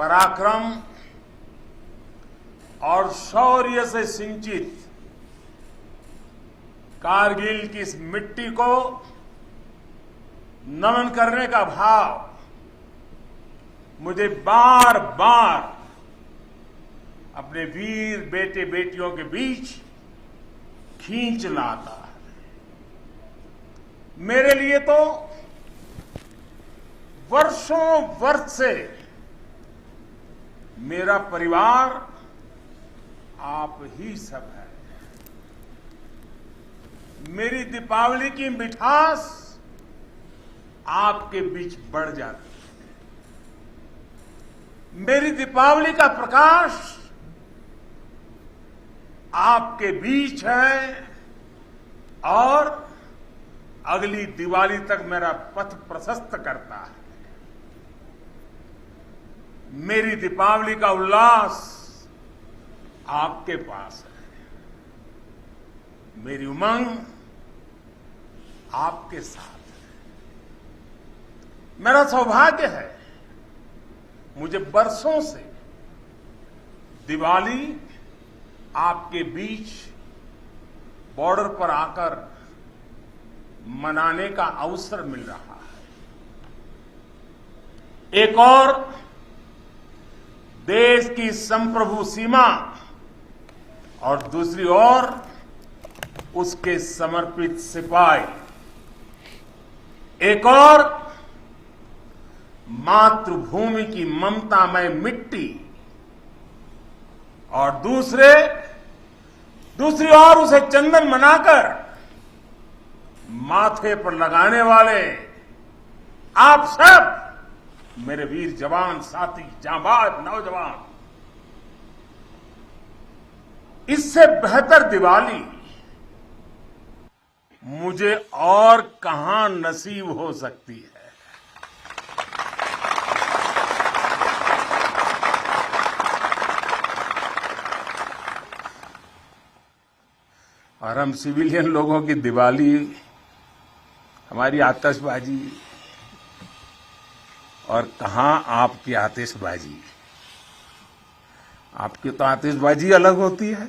पराक्रम और शौर्य से सिंचित कारगिल की इस मिट्टी को नमन करने का भाव मुझे बार बार अपने वीर बेटे बेटियों के बीच खींच लाता है। मेरे लिए तो वर्षों वर्ष से मेरा परिवार आप ही सब है। मेरी दीपावली की मिठास आपके बीच बढ़ जाती है। मेरी दीपावली का प्रकाश आपके बीच है और अगली दिवाली तक मेरा पथ प्रशस्त करता है। मेरी दीपावली का उल्लास आपके पास है। मेरी उमंग आपके साथ है। मेरा सौभाग्य है, मुझे बरसों से दिवाली आपके बीच बॉर्डर पर आकर मनाने का अवसर मिल रहा है। एक और देश की संप्रभु सीमा और दूसरी ओर उसके समर्पित सिपाही। एक और मातृभूमि की ममतामय मिट्टी और दूसरी ओर उसे चंदन मनाकर माथे पर लगाने वाले आप सब मेरे वीर जवान साथी, जांबाज नौजवान। इससे बेहतर दिवाली मुझे और कहां नसीब हो सकती है। और हम सिविलियन लोगों की दिवाली, हमारी आतिशबाजी, और कहां आपकी आतिशबाजी। आपकी तो आतिशबाजी अलग होती है,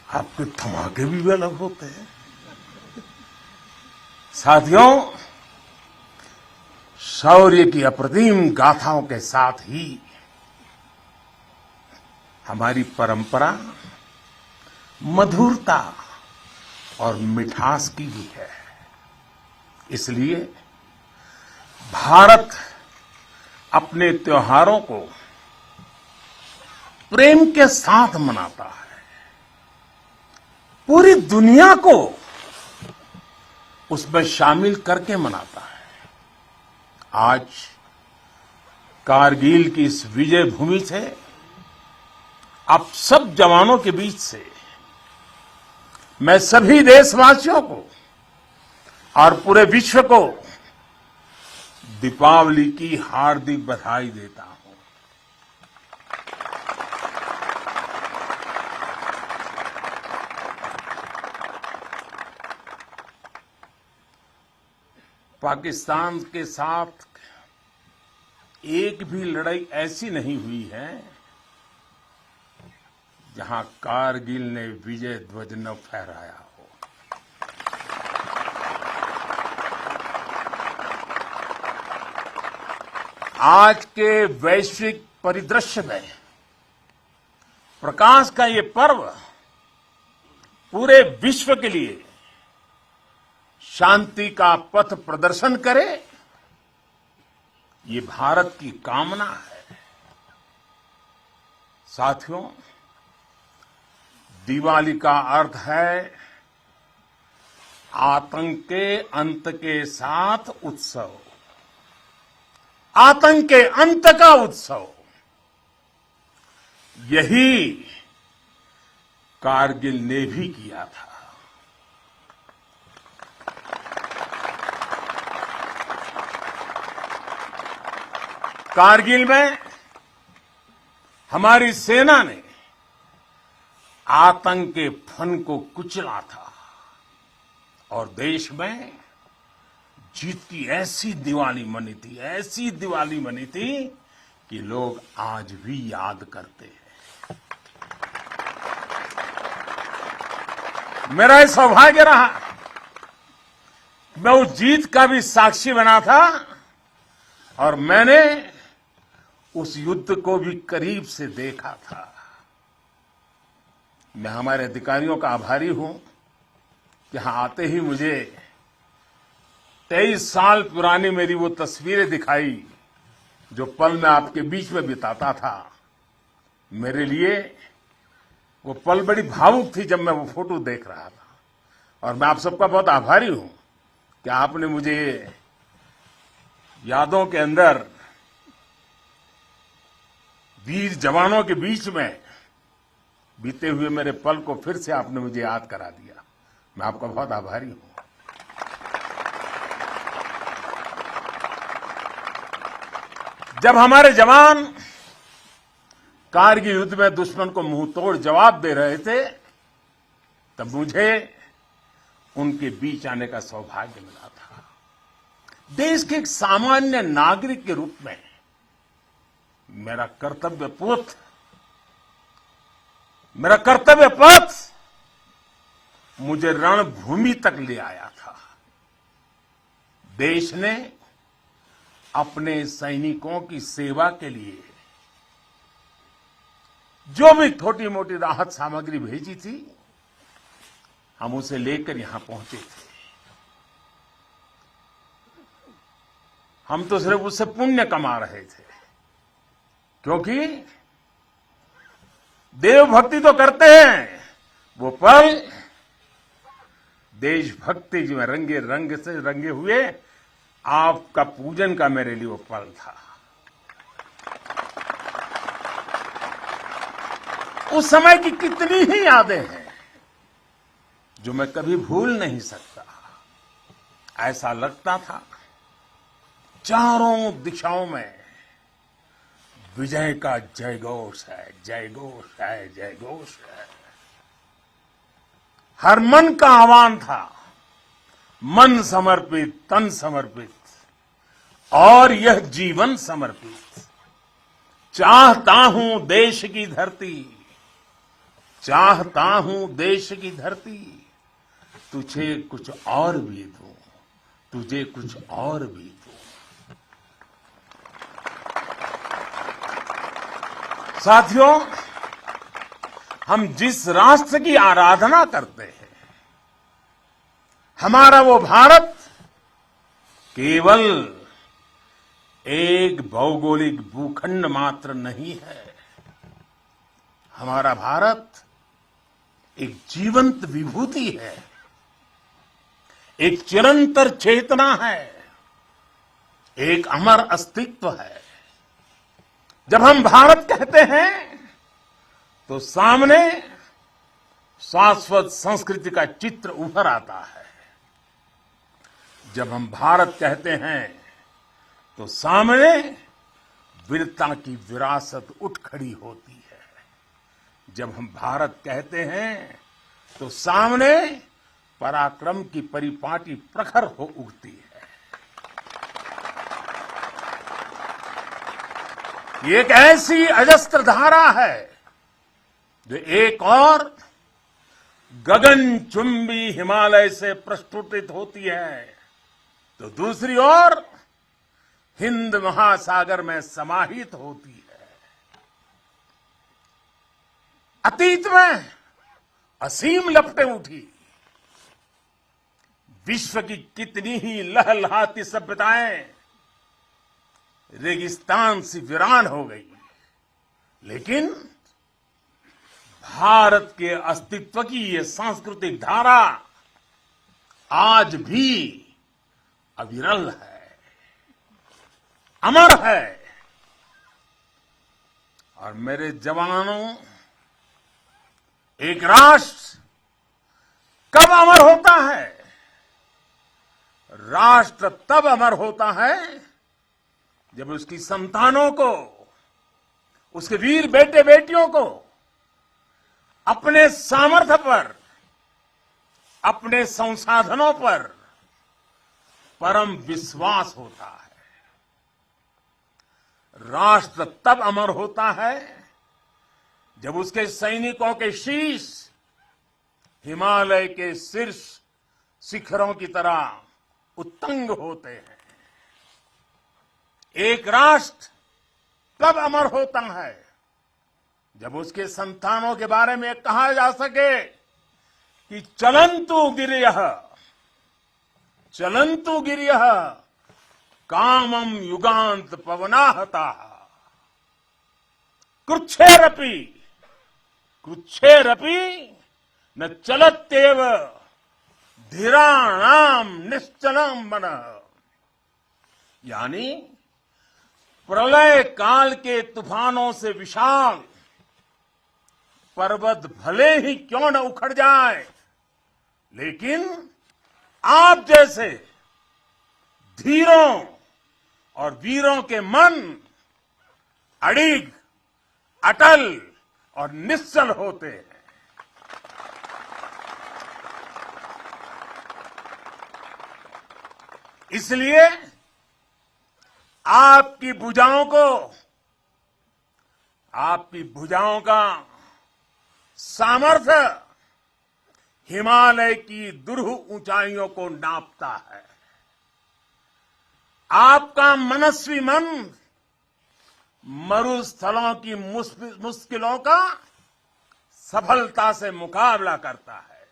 आपके धमाके भी अलग होते हैं। साथियों, शौर्य की अप्रतिम गाथाओं के साथ ही हमारी परंपरा मधुरता और मिठास की भी है। इसलिए भारत अपने त्योहारों को प्रेम के साथ मनाता है। पूरी दुनिया को उसमें शामिल करके मनाता है। आज कारगिल की इस विजय भूमि से, आप सब जवानों के बीच से मैं सभी देशवासियों को और पूरे विश्व को दीपावली की हार्दिक बधाई देता हूं। पाकिस्तान के साथ एक भी लड़ाई ऐसी नहीं हुई है जहां कारगिल ने विजय ध्वज न फहराया हो। आज के वैश्विक परिदृश्य में प्रकाश का ये पर्व पूरे विश्व के लिए शांति का पथ प्रदर्शन करे, ये भारत की कामना है। साथियों, दिवाली का अर्थ है आतंक के अंत के साथ उत्सव, आतंक के अंत का उत्सव। यही कारगिल ने भी किया था। कारगिल में हमारी सेना ने आतंक के फन को कुचला था और देश में जीत की ऐसी दिवाली मनी थी, ऐसी दिवाली मनी थी कि लोग आज भी याद करते हैं। मेरा ये सौभाग्य रहा, मैं उस जीत का भी साक्षी बना था और मैंने उस युद्ध को भी करीब से देखा था। मैं हमारे अधिकारियों का आभारी हूं कि यहां आते ही मुझे 23 साल पुरानी मेरी वो तस्वीरें दिखाई जो पल मैं आपके बीच में बिताता था। मेरे लिए वो पल बड़ी भावुक थी जब मैं वो फोटो देख रहा था, और मैं आप सबका बहुत आभारी हूं कि आपने मुझे यादों के अंदर वीर जवानों के बीच में बीते हुए मेरे पल को फिर से आपने मुझे याद करा दिया। मैं आपका बहुत आभारी हूं। जब हमारे जवान कारगिल युद्ध में दुश्मन को मुंह तोड़ जवाब दे रहे थे, तब मुझे उनके बीच आने का सौभाग्य मिला था। देश के एक सामान्य नागरिक के रूप में मेरा कर्तव्य पथ मुझे रणभूमि तक ले आया था। देश ने अपने सैनिकों की सेवा के लिए जो भी छोटी मोटी राहत सामग्री भेजी थी, हम उसे लेकर यहां पहुंचे थे। हम तो सिर्फ उससे पुण्य कमा रहे थे, क्योंकि देवभक्ति तो करते हैं, वो पल देशभक्ति जो रंगे रंग से रंगे हुए आपका पूजन का मेरे लिए वो पल था। उस समय की कितनी ही यादें हैं जो मैं कभी भूल नहीं सकता। ऐसा लगता था चारों दिशाओं में विजय का जयघोष है, जयघोष है, जयघोष है। हर मन का आह्वान था, मन समर्पित, तन समर्पित और यह जीवन समर्पित। चाहता हूं देश की धरती, चाहता हूं देश की धरती, तुझे कुछ और भी दूं, तुझे कुछ और भी दूं। साथियों, हम जिस राष्ट्र की आराधना करते हैं, हमारा वो भारत केवल एक भौगोलिक भूखंड मात्र नहीं है। हमारा भारत एक जीवंत विभूति है, एक चिरंतर चेतना है, एक अमर अस्तित्व है। जब हम भारत कहते हैं तो सामने शाश्वत संस्कृति का चित्र उभर आता है। जब हम भारत कहते हैं तो सामने वीरता की विरासत उठ खड़ी होती है। जब हम भारत कहते हैं तो सामने पराक्रम की परिपाटी प्रखर हो उठती है। ये एक ऐसी अजस्त्र धारा है जो एक और गगनचुंबी हिमालय से प्रस्फुटित होती है, तो दूसरी ओर हिंद महासागर में समाहित होती है। अतीत में असीम लपटें उठी, विश्व की कितनी ही लहलहाती सभ्यताएं रेगिस्तान सी वीरान हो गई, लेकिन भारत के अस्तित्व की ये सांस्कृतिक धारा आज भी अविरल है, अमर है। और मेरे जवानों, एक राष्ट्र कब अमर होता है? राष्ट्र तब अमर होता है जब उसकी संतानों को, उसके वीर बेटे बेटियों को अपने सामर्थ्य पर, अपने संसाधनों पर परम विश्वास होता है। राष्ट्र तब अमर होता है जब उसके सैनिकों के शीश हिमालय के शीर्ष शिखरों की तरह उत्तुंग होते हैं। एक राष्ट्र तब अमर होता है जब उसके संतानों के बारे में कहा जा सके कि चलन्तु गिरियः कामम युगांत पवनाहता कृच्छेरपि न चलत्येव धीराणाम निश्चलम मनः। यानी प्रलय काल के तूफानों से विशाल पर्वत भले ही क्यों न उखड़ जाए, लेकिन आप जैसे धीरों और वीरों के मन अडिग, अटल और निश्चल होते हैं। इसलिए आपकी भुजाओं का सामर्थ्य हिमालय की दुरूह ऊंचाइयों को नापता है। आपका मनस्वी मन मरुस्थलों की मुश्किलों का सफलता से मुकाबला करता है।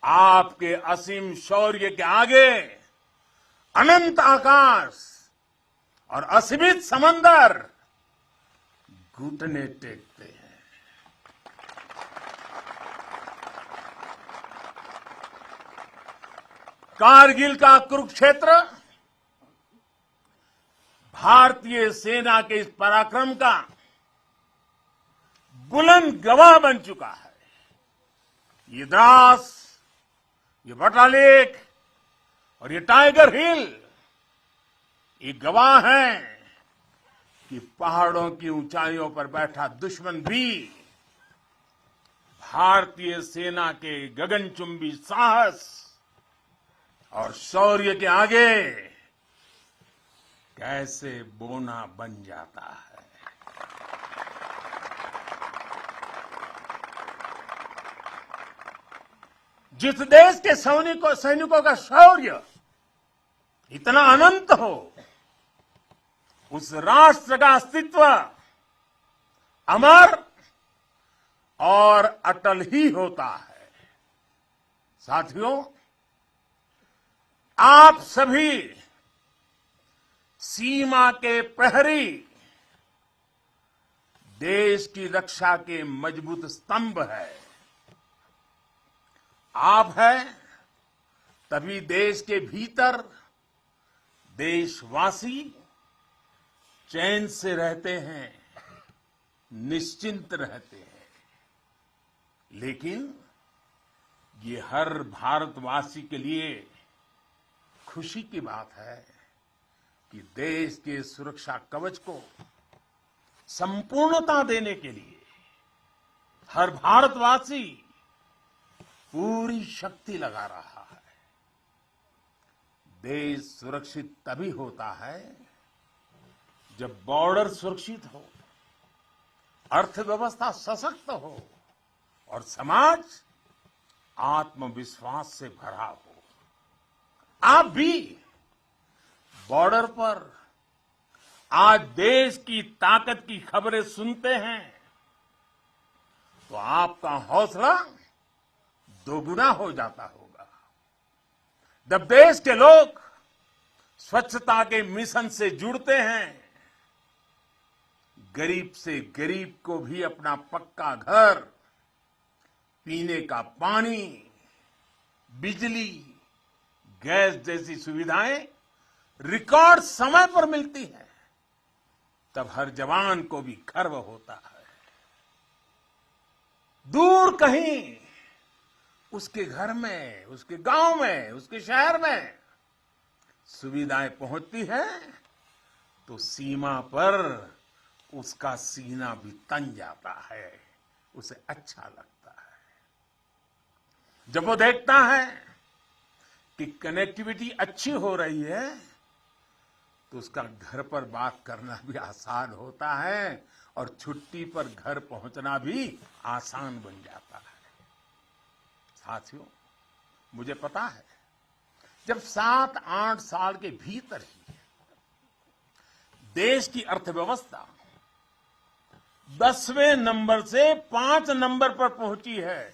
आपके असीम शौर्य के आगे अनंत आकाश और असीमित समंदर घुटने टेकते हैं। कारगिल का कुरुक्षेत्र भारतीय सेना के इस पराक्रम का बुलंद गवाह बन चुका है। ये द्रास, ये बटालेक और ये टाइगर हिल ये गवाह हैं कि पहाड़ों की ऊंचाइयों पर बैठा दुश्मन भी भारतीय सेना के गगनचुंबी साहस और शौर्य के आगे कैसे बोना बन जाता है। जिस देश के सैनिकों का शौर्य इतना अनंत हो, उस राष्ट्र का अस्तित्व अमर और अटल ही होता है। साथियों, आप सभी सीमा के प्रहरी, देश की रक्षा के मजबूत स्तंभ है। आप हैं, तभी देश के भीतर देशवासी चैन से रहते हैं, निश्चिंत रहते हैं। लेकिन ये हर भारतवासी के लिए खुशी की बात है कि देश के सुरक्षा कवच को संपूर्णता देने के लिए हर भारतवासी पूरी शक्ति लगा रहा है। देश सुरक्षित तभी होता है जब बॉर्डर सुरक्षित हो, अर्थव्यवस्था सशक्त हो और समाज आत्मविश्वास से भरा हो। आप भी बॉर्डर पर आज देश की ताकत की खबरें सुनते हैं तो आपका हौसला दोगुना हो जाता होगा। जब देश के लोग स्वच्छता के मिशन से जुड़ते हैं, गरीब से गरीब को भी अपना पक्का घर, पीने का पानी, बिजली, गैस जैसी सुविधाएं रिकॉर्ड समय पर मिलती हैं, तब हर जवान को भी गर्व होता है। दूर कहीं उसके घर में, उसके गांव में, उसके शहर में सुविधाएं पहुंचती हैं तो सीमा पर उसका सीना भी तन जाता है, उसे अच्छा लगता है। जब वो देखता है कि कनेक्टिविटी अच्छी हो रही है तो तो उसका घर पर बात करना भी आसान होता है और छुट्टी पर घर पहुंचना भी आसान बन जाता है। साथियों, मुझे पता है जब 7-8 साल के भीतर ही देश की अर्थव्यवस्था 10वें नंबर से 5 नंबर पर पहुंची है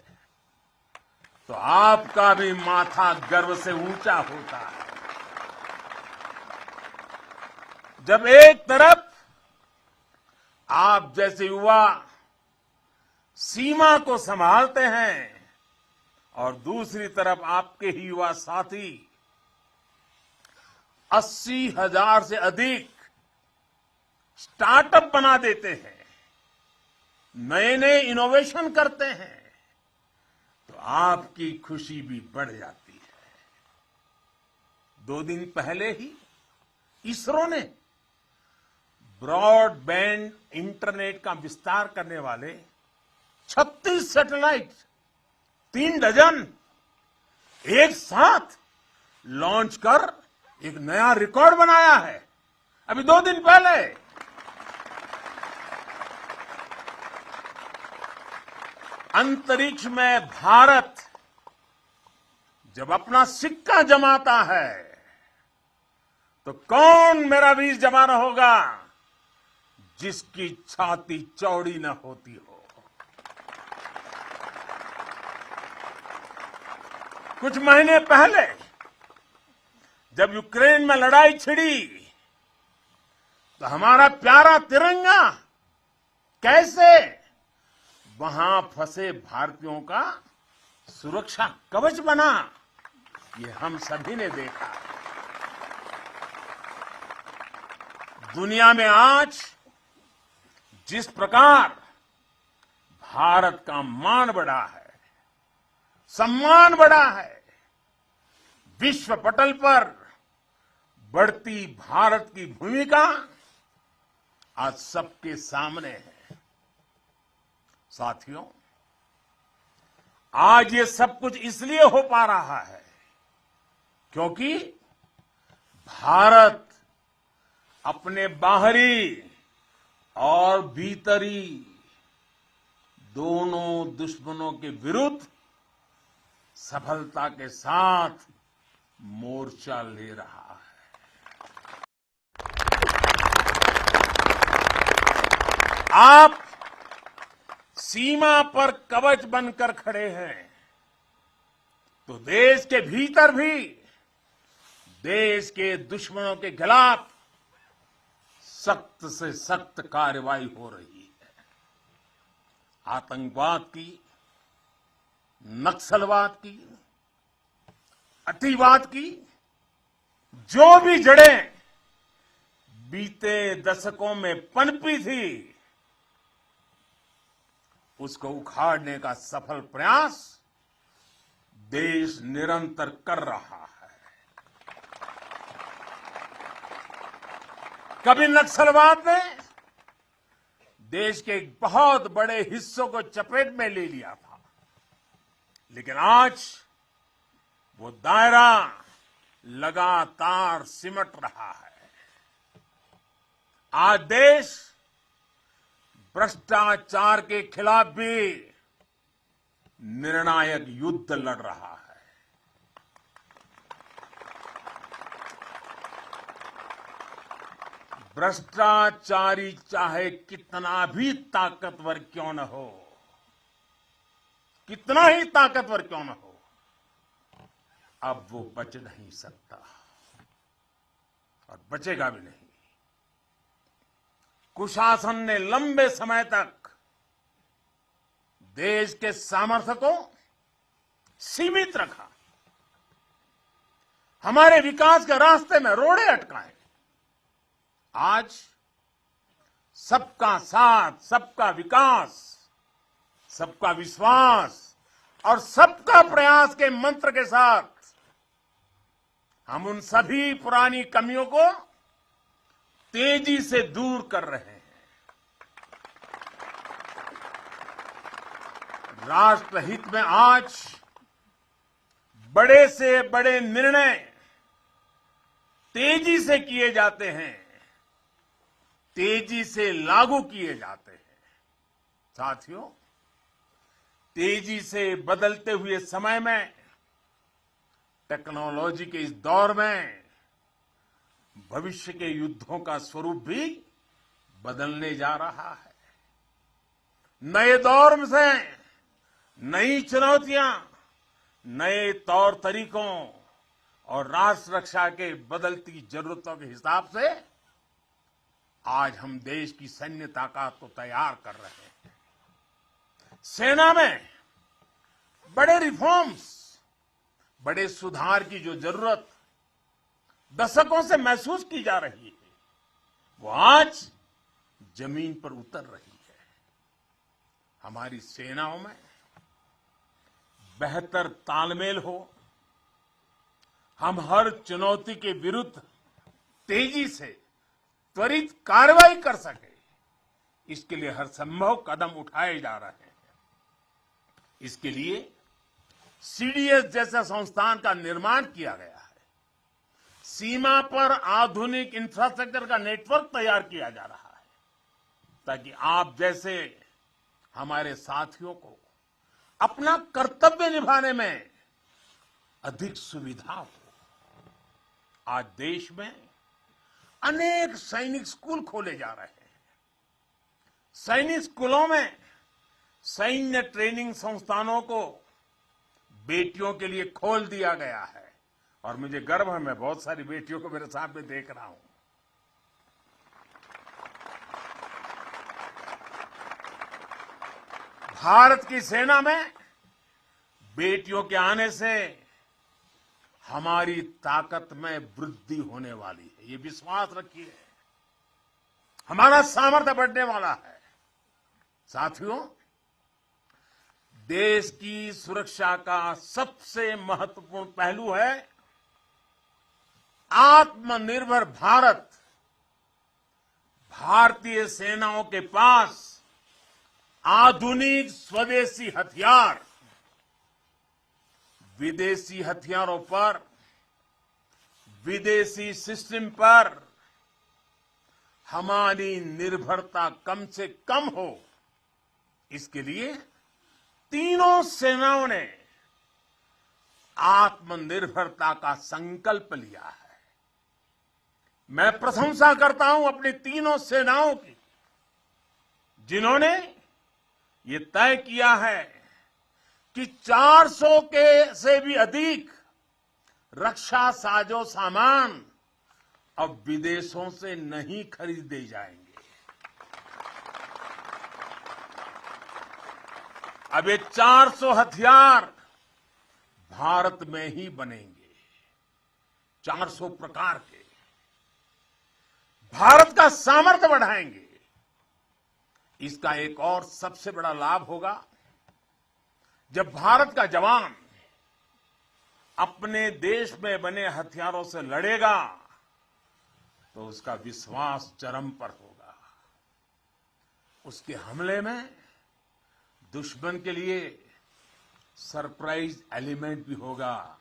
तो आपका भी माथा गर्व से ऊंचा होता है। जब एक तरफ आप जैसे युवा सीमा को संभालते हैं और दूसरी तरफ आपके ही युवा साथी 80,000 से अधिक स्टार्टअप बना देते हैं, नए नए इनोवेशन करते हैं, तो आपकी खुशी भी बढ़ जाती है। 2 दिन पहले ही इसरो ने ब्रॉडबैंड इंटरनेट का विस्तार करने वाले 36 सैटेलाइट 3 डजन एक साथ लॉन्च कर एक नया रिकॉर्ड बनाया है। अभी 2 दिन पहले अंतरिक्ष में भारत जब अपना सिक्का जमाता है तो कौन मेरा वीर जवान होगा जिसकी छाती चौड़ी न होती हो। कुछ महीने पहले जब यूक्रेन में लड़ाई छिड़ी तो हमारा प्यारा तिरंगा कैसे वहां फंसे भारतीयों का सुरक्षा कवच बना, ये हम सभी ने देखा। दुनिया में आज जिस प्रकार भारत का मान बढ़ा है, सम्मान बढ़ा है, विश्व पटल पर बढ़ती भारत की भूमिका आज सबके सामने है। साथियों, आज ये सब कुछ इसलिए हो पा रहा है क्योंकि भारत अपने बाहरी और भीतरी दोनों दुश्मनों के विरुद्ध सफलता के साथ मोर्चा ले रहा है। आप सीमा पर कवच बनकर खड़े हैं तो देश के भीतर भी देश के दुश्मनों के खिलाफ सख्त से सख्त कार्रवाई हो रही है। आतंकवाद की, नक्सलवाद की, अतिवाद की जो भी जड़ें बीते दशकों में पनपी थी उसको उखाड़ने का सफल प्रयास देश निरंतर कर रहा है। कभी नक्सलवाद ने देश के एक बहुत बड़े हिस्सों को चपेट में ले लिया था, लेकिन आज वो दायरा लगातार सिमट रहा है। आज देश भ्रष्टाचार के खिलाफ भी निर्णायक युद्ध लड़ रहा है। भ्रष्टाचारी चाहे कितना भी ताकतवर क्यों न हो, कितना ही ताकतवर क्यों न हो, अब वो बच नहीं सकता और बचेगा भी नहीं। कुशासन ने लंबे समय तक देश के सामर्थ्य को सीमित रखा, हमारे विकास के रास्ते में रोड़े अटकाए। आज सबका साथ, सबका विकास, सबका विश्वास और सबका प्रयास के मंत्र के साथ हम उन सभी पुरानी कमियों को तेजी से दूर कर रहे हैं। राष्ट्रहित में आज बड़े से बड़े निर्णय तेजी से किए जाते हैं, तेजी से लागू किए जाते हैं। साथियों, तेजी से बदलते हुए समय में, टेक्नोलॉजी के इस दौर में भविष्य के युद्धों का स्वरूप भी बदलने जा रहा है। नए दौर से नई चुनौतियां, नए तौर तरीकों और राष्ट्र रक्षा के बदलती जरूरतों के हिसाब से आज हम देश की सैन्य ताकत को तैयार कर रहे हैं। सेना में बड़े रिफॉर्म्स, बड़े सुधार की जो जरूरत दशकों से महसूस की जा रही है, वो आज जमीन पर उतर रही है। हमारी सेनाओं में बेहतर तालमेल हो, हम हर चुनौती के विरुद्ध तेजी से त्वरित कार्रवाई कर सके, इसके लिए हर संभव कदम उठाए जा रहे हैं। इसके लिए सीडीएस जैसा संस्थान का निर्माण किया गया है। सीमा पर आधुनिक इंफ्रास्ट्रक्चर का नेटवर्क तैयार किया जा रहा है, ताकि आप जैसे हमारे साथियों को अपना कर्तव्य निभाने में अधिक सुविधा हो। आज देश में अनेक सैनिक स्कूल खोले जा रहे हैं। सैनिक स्कूलों में सैन्य ट्रेनिंग संस्थानों को बेटियों के लिए खोल दिया गया है और मुझे गर्व है, मैं बहुत सारी बेटियों को मेरे सामने देख रहा हूं। भारत की सेना में बेटियों के आने से हमारी ताकत में वृद्धि होने वाली है, ये विश्वास रखिए। हमारा सामर्थ्य बढ़ने वाला है। साथियों, देश की सुरक्षा का सबसे महत्वपूर्ण पहलू है आत्मनिर्भर भारत। भारतीय सेनाओं के पास आधुनिक स्वदेशी हथियार, विदेशी हथियारों पर, विदेशी सिस्टम पर हमारी निर्भरता कम से कम हो, इसके लिए तीनों सेनाओं ने आत्मनिर्भरता का संकल्प लिया है। मैं प्रशंसा करता हूं अपनी तीनों सेनाओं की, जिन्होंने ये तय किया है कि 400 के से भी अधिक रक्षा साजो सामान अब विदेशों से नहीं खरीदे जाएंगे। अब ये 400 हथियार भारत में ही बनेंगे, 400 प्रकार के। भारत का सामर्थ्य बढ़ाएंगे। इसका एक और सबसे बड़ा लाभ होगा, जब भारत का जवान अपने देश में बने हथियारों से लड़ेगा तो उसका विश्वास चरम पर होगा। उसके हमले में दुश्मन के लिए सरप्राइज एलिमेंट भी होगा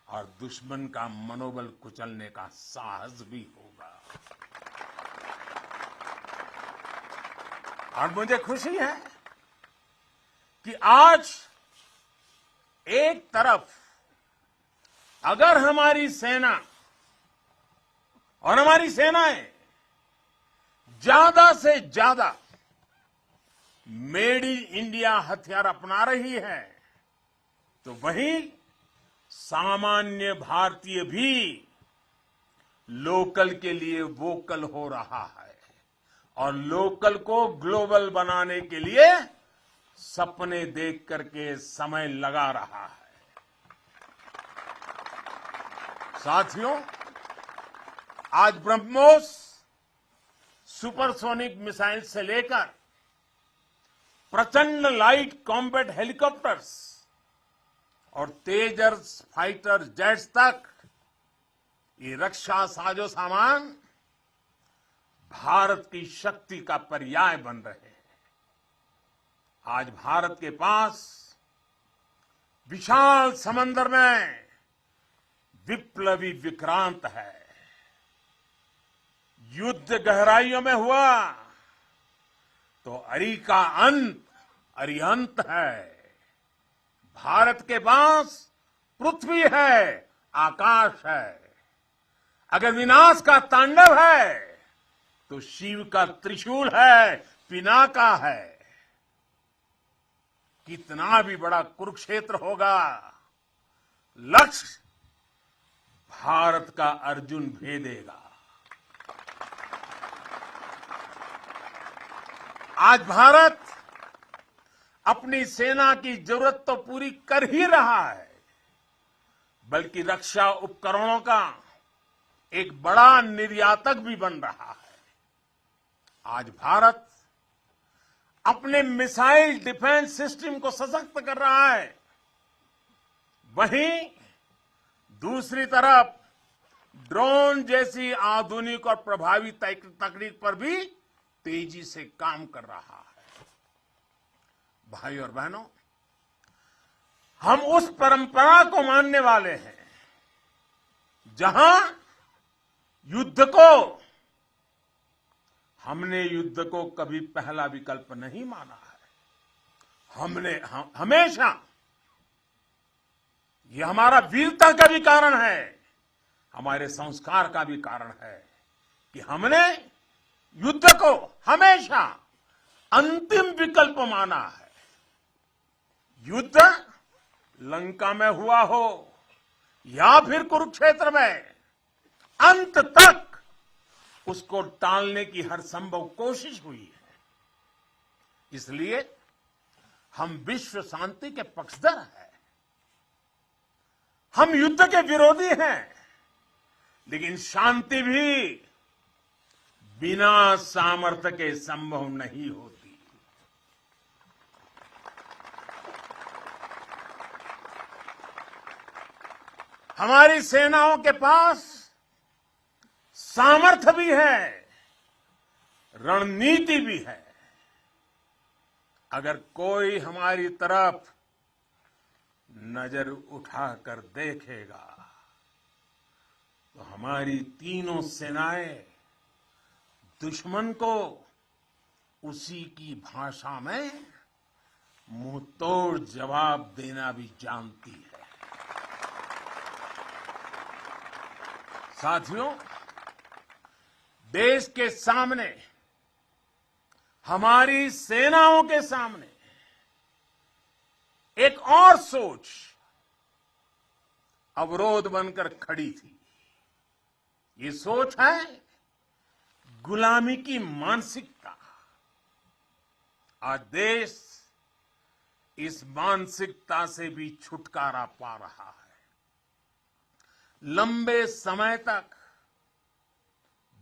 और दुश्मन का मनोबल कुचलने का साहस भी होगा। और मुझे खुशी है कि आज एक तरफ अगर हमारी सेना और हमारी सेनाएं ज्यादा से ज्यादा मेड इन इंडिया हथियार अपना रही है, तो वहीं सामान्य भारतीय भी लोकल के लिए वोकल हो रहा है और लोकल को ग्लोबल बनाने के लिए सपने देख करके समय लगा रहा है। साथियों, आज ब्रह्मोस सुपरसोनिक मिसाइल से लेकर प्रचंड लाइट कॉम्बैट हेलीकॉप्टर्स और तेजस फाइटर जेट्स तक ये रक्षा साजो सामान भारत की शक्ति का पर्याय बन रहे हैं। आज भारत के पास विशाल समंदर में विप्लवी विक्रांत है। युद्ध गहराइयों में हुआ तो अरि का अंत अरिहंत है। भारत के पास पृथ्वी है, आकाश है। अगर विनाश का तांडव है तो शिव का त्रिशूल है, पिनाका है। कितना भी बड़ा कुरुक्षेत्र होगा, लक्ष्य भारत का अर्जुन भेदेगा। आज भारत अपनी सेना की जरूरत तो पूरी कर ही रहा है, बल्कि रक्षा उपकरणों का एक बड़ा निर्यातक भी बन रहा है। आज भारत अपने मिसाइल डिफेंस सिस्टम को सशक्त कर रहा है, वहीं दूसरी तरफ ड्रोन जैसी आधुनिक और प्रभावी तकनीक पर भी तेजी से काम कर रहा है। भाई और बहनों, हम उस परंपरा को मानने वाले हैं जहां हमने युद्ध को कभी पहला विकल्प नहीं माना है। हमेशा यह हमारा वीरता का भी कारण है, हमारे संस्कार का भी कारण है कि हमने युद्ध को हमेशा अंतिम विकल्प माना है। युद्ध लंका में हुआ हो या फिर कुरुक्षेत्र में, अंत तक उसको टालने की हर संभव कोशिश हुई है। इसलिए हम विश्व शांति के पक्षधर हैं। हम युद्ध के विरोधी हैं, लेकिन शांति भी बिना सामर्थ्य के संभव नहीं होती। हमारी सेनाओं के पास सामर्थ्य भी है, रणनीति भी है। अगर कोई हमारी तरफ नजर उठाकर देखेगा तो हमारी तीनों सेनाएं दुश्मन को उसी की भाषा में मुंहतोड़ जवाब देना भी जानती है। साथियों, देश के सामने, हमारी सेनाओं के सामने एक और सोच अवरोध बनकर खड़ी थी। ये सोच है गुलामी की मानसिकता। आज देश इस मानसिकता से भी छुटकारा पा रहा है। लंबे समय तक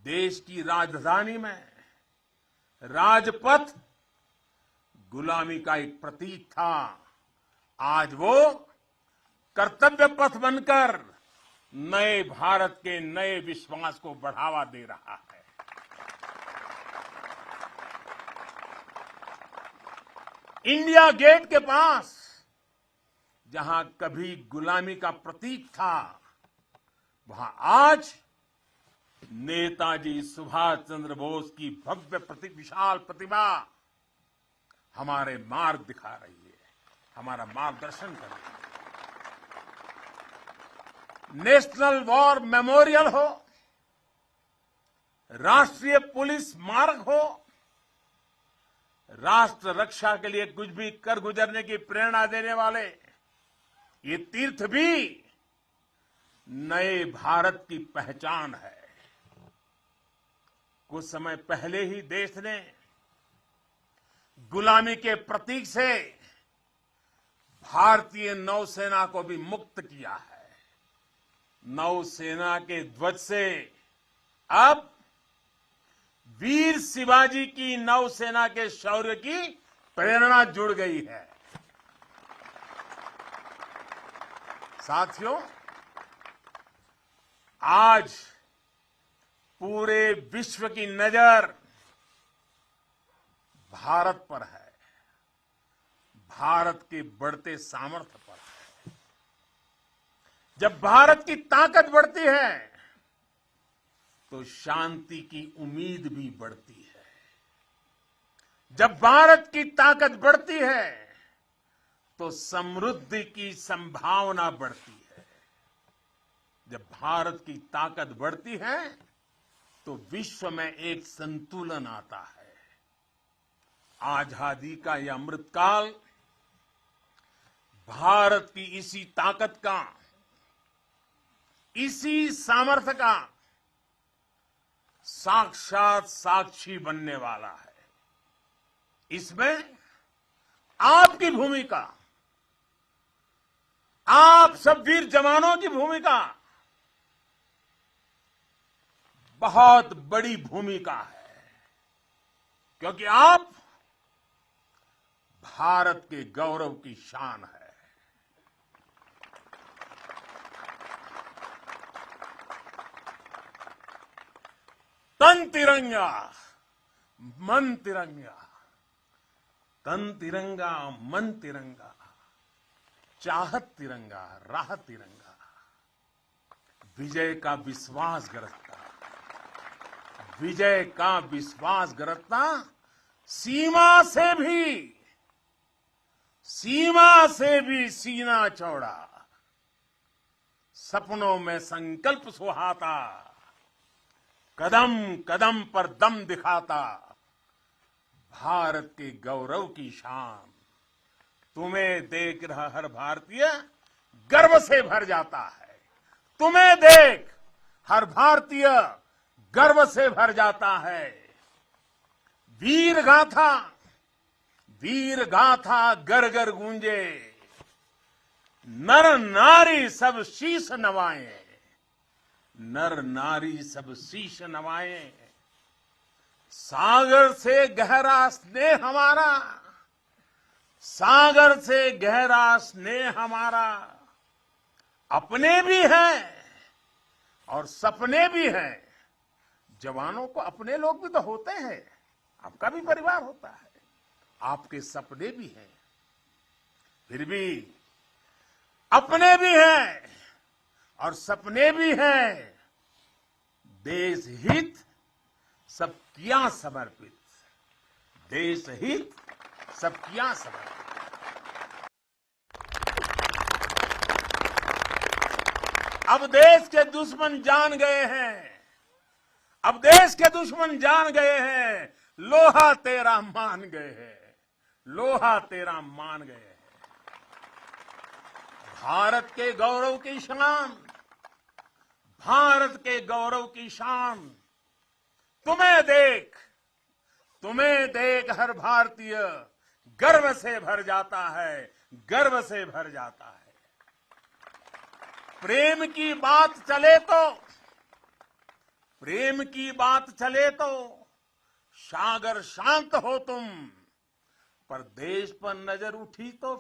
देश की राजधानी में राजपथ गुलामी का एक प्रतीक था। आज वो कर्तव्य पथ बनकर नए भारत के नए विश्वास को बढ़ावा दे रहा है। इंडिया गेट के पास जहां कभी गुलामी का प्रतीक था, वहां आज नेताजी सुभाष चंद्र बोस की भव्य विशाल प्रतिमा हमारे मार्ग दिखा रही है, हमारा मार्गदर्शन कर रही है। नेशनल वॉर मेमोरियल हो, राष्ट्रीय पुलिस स्मारक हो, राष्ट्र रक्षा के लिए कुछ भी कर गुजरने की प्रेरणा देने वाले ये तीर्थ भी नए भारत की पहचान है। कुछ समय पहले ही देश ने गुलामी के प्रतीक से भारतीय नौसेना को भी मुक्त किया है। नौसेना के ध्वज से अब वीर शिवाजी की नौसेना के शौर्य की प्रेरणा जुड़ गई है। साथियों, आज पूरे विश्व की नजर भारत पर है, भारत के बढ़ते सामर्थ्य पर है। जब भारत की ताकत बढ़ती है तो शांति की उम्मीद भी बढ़ती है। जब भारत की ताकत बढ़ती है तो समृद्धि की संभावना बढ़ती है। जब भारत की ताकत बढ़ती है तो विश्व में एक संतुलन आता है। आजादी का यह अमृतकाल भारत की इसी ताकत का, इसी सामर्थ्य का साक्षात साक्षी बनने वाला है। इसमें आपकी भूमिका, आप सब वीर जवानों की भूमिका बहुत बड़ी भूमिका है, क्योंकि आप भारत के गौरव की शान है। तन तिरंगा मन तिरंगा, तन तिरंगा मन तिरंगा, चाहत तिरंगा राह तिरंगा, विजय का विश्वास गरजता, विजय का विश्वास गरजता, सीमा से भी सीना चौड़ा, सपनों में संकल्प सुहाता, कदम कदम पर दम दिखाता, भारत के गौरव की शान। तुम्हें देख रहा हर भारतीय गर्व से भर जाता है। तुम्हें देख हर भारतीय गर्व से भर जाता है। वीर गाथा घर घर गूंजे, नर नारी सब शीश नवाए, नर नारी सब शीश नवाए। सागर से गहरा स्नेह हमारा, सागर से गहरा स्नेह हमारा, अपने भी हैं और सपने भी हैं। जवानों को अपने लोग भी तो होते हैं, आपका भी परिवार होता है, आपके सपने भी हैं, फिर भी अपने भी हैं और सपने भी हैं। देश हित सब किया समर्पित, देश हित सब किया समर्पित। अब देश के दुश्मन जान गए हैं, अब देश के दुश्मन जान गए हैं, लोहा तेरा मान गए हैं, लोहा तेरा मान गए हैं। भारत के गौरव की शान, भारत के गौरव की शान। तुम्हें देख हर भारतीय गर्व से भर जाता है, गर्व से भर जाता है। प्रेम की बात चले तो सागर शांत हो तुम, पर देश पर नजर उठी तो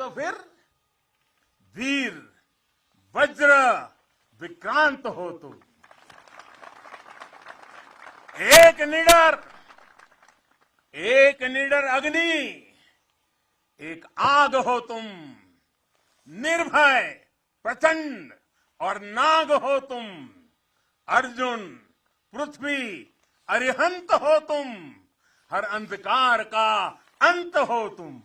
फिर वीर वज्र विक्रांत हो तुम। एक निडर अग्नि, एक आग हो तुम, निर्भय प्रचंड और नाग हो तुम। अर्जुन पृथ्वी अरिहंत हो तुम, हर अंधकार का अंत हो तुम।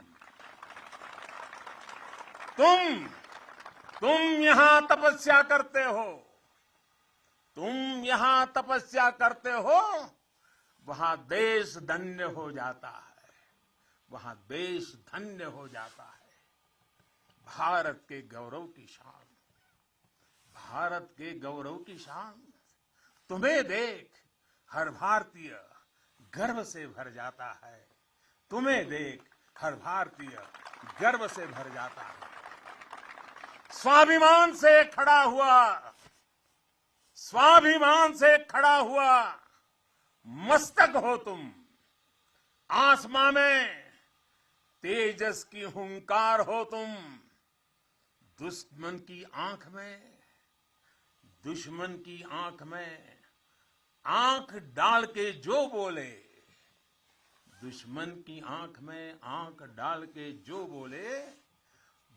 तुम यहां तपस्या करते हो, वहां देश धन्य हो जाता है, वहां देश धन्य हो जाता है। भारत के गौरव की शान, भारत के गौरव की शान। तुम्हें देख हर भारतीय गर्व से भर जाता है, तुम्हें देख हर भारतीय गर्व से भर जाता है। स्वाभिमान से खड़ा हुआ मस्तक हो तुम। आसमां में तेजस की हुंकार हो तुम। दुश्मन की आंख में आंख डाल के जो बोले, दुश्मन की आंख में आंख डाल के जो बोले,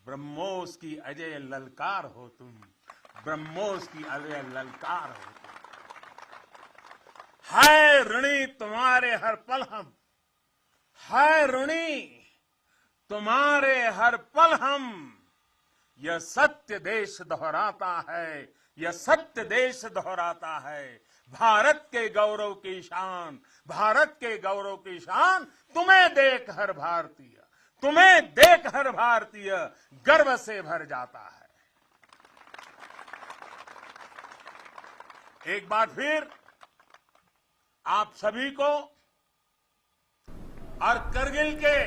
ब्रह्मोस की अजय ललकार हो तुम, ब्रह्मोस की अजय ललकार होती है ऋणी तुम्हारे हर पल हम, है ऋणी तुम्हारे हर पल हम। यह सत्य देश दोहराता है, यह सत्य देश दोहराता है। भारत के गौरव की शान, भारत के गौरव की शान, तुम्हें देख हर भारतीय, तुम्हें देख हर भारतीय गर्व से भर जाता है। एक बार फिर आप सभी को और करगिल के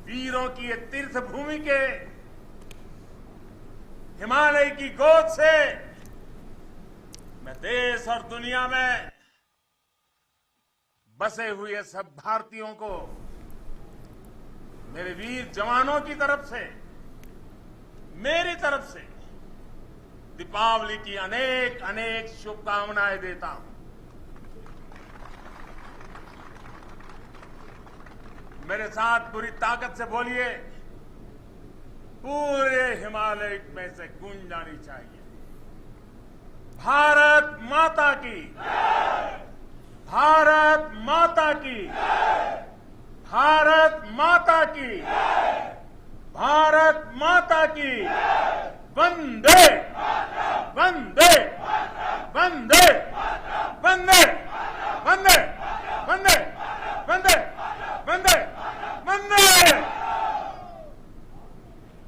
वीरों की ये तीर्थ भूमि के हिमालय की गोद से मैं देश और दुनिया में बसे हुए सब भारतीयों को, मेरे वीर जवानों की तरफ से, मेरी तरफ से दीपावली की अनेक अनेक शुभकामनाएं देता हूं। मेरे साथ पूरी ताकत से बोलिए, पूरे हिमालय में से गूंज जानी चाहिए, भारत माता की, भारत माता की, भारत माता की, भारत माता की, वंदे वंदे।